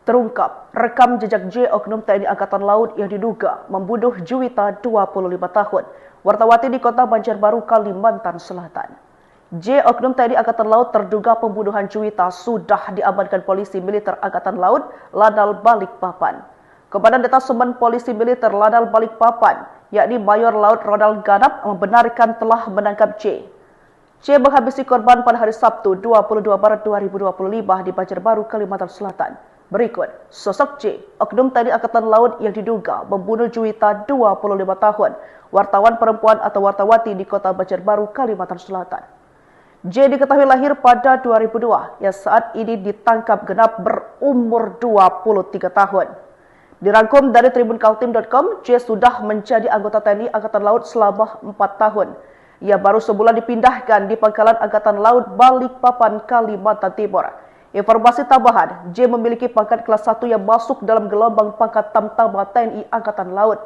Terungkap rekam jejak J oknum TNI Angkatan Laut yang diduga membunuh Juwita 25 tahun, wartawati di Kota Banjarbaru, Kalimantan Selatan. J oknum TNI Angkatan Laut terduga pembunuhan Juwita sudah diamankan polisi militer Angkatan Laut Lanal Balikpapan. Komandan Detasemen Polisi Militer Lanal Balikpapan, yakni Mayor Laut Ronald Ganap, membenarkan telah menangkap J. J menghabisi korban pada hari Sabtu 22 Maret 2025 di Banjarbaru, Kalimantan Selatan. Berikut sosok J, oknum TNI Angkatan Laut yang diduga membunuh Juwita 25 tahun, wartawan perempuan atau wartawati di Kota Banjarbaru, Kalimantan Selatan. J diketahui lahir pada 2002, yang saat ini ditangkap genap berumur 23 tahun. Dirangkum dari tribunkaltim.com, J sudah menjadi anggota TNI Angkatan Laut selama 4 tahun. Ia baru sebulan dipindahkan di Pangkalan Angkatan Laut Balikpapan, Kalimantan Timur. Informasi tambahan, J memiliki pangkat kelas 1 yang masuk dalam gelombang pangkat Tamtama TNI Angkatan Laut.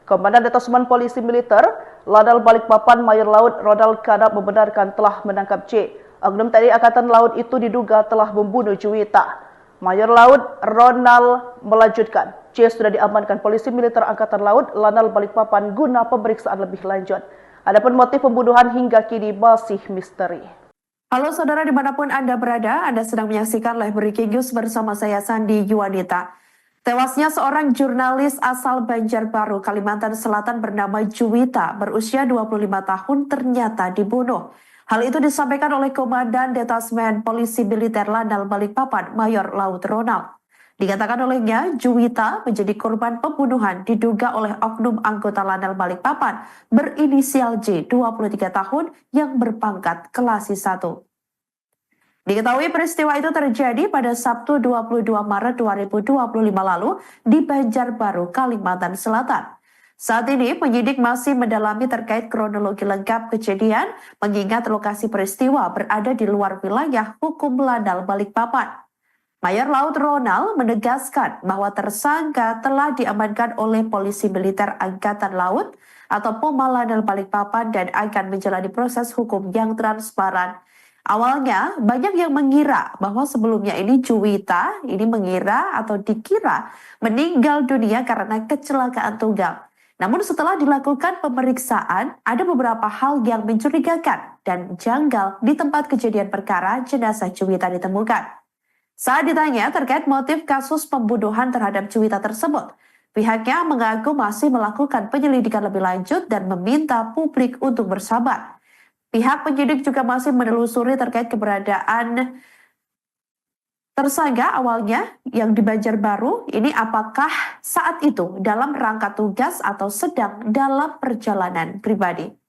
Komandan Detasemen Polisi Militer Lanal Balikpapan Mayor Laut Ronald Ganap membenarkan telah menangkap J. Oknum TNI Angkatan Laut itu diduga telah membunuh Juwita. Mayor Laut Ronald melanjutkan, J sudah diamankan Polisi Militer Angkatan Laut Lanal Balikpapan guna pemeriksaan lebih lanjut. Adapun motif pembunuhan hingga kini masih misteri. Halo saudara dimanapun Anda berada, Anda sedang menyaksikan live breaking news bersama saya Sandi Yuwanita. Tewasnya seorang jurnalis asal Banjarbaru, Kalimantan Selatan bernama Juwita, berusia 25 tahun ternyata dibunuh. Hal itu disampaikan oleh Komandan Detasemen Polisi Militer Lanal Balikpapan, Mayor Laut Ronald. Dikatakan olehnya, Juwita menjadi korban pembunuhan diduga oleh oknum anggota Lanal Balikpapan berinisial J, 23 tahun yang berpangkat kelas 1. Diketahui peristiwa itu terjadi pada Sabtu 22 Maret 2025 lalu di Banjarbaru, Kalimantan Selatan. Saat ini penyidik masih mendalami terkait kronologi lengkap kejadian mengingat lokasi peristiwa berada di luar wilayah hukum Lanal Balikpapan. Mayor Laut Ronald menegaskan bahwa tersangka telah diamankan oleh Polisi Militer Angkatan Laut atau POMA Lanal Balikpapan dan akan menjalani proses hukum yang transparan. Awalnya banyak yang mengira bahwa sebelumnya ini Juwita dikira meninggal dunia karena kecelakaan tunggal. Namun setelah dilakukan pemeriksaan, ada beberapa hal yang mencurigakan dan janggal di tempat kejadian perkara jenazah Juwita ditemukan. Saat ditanya terkait motif kasus pembunuhan terhadap Juwita tersebut, pihaknya mengaku masih melakukan penyelidikan lebih lanjut dan meminta publik untuk bersabar. Pihak penyidik juga masih menelusuri terkait keberadaan tersangka awalnya yang di Banjarbaru ini apakah saat itu dalam rangka tugas atau sedang dalam perjalanan pribadi.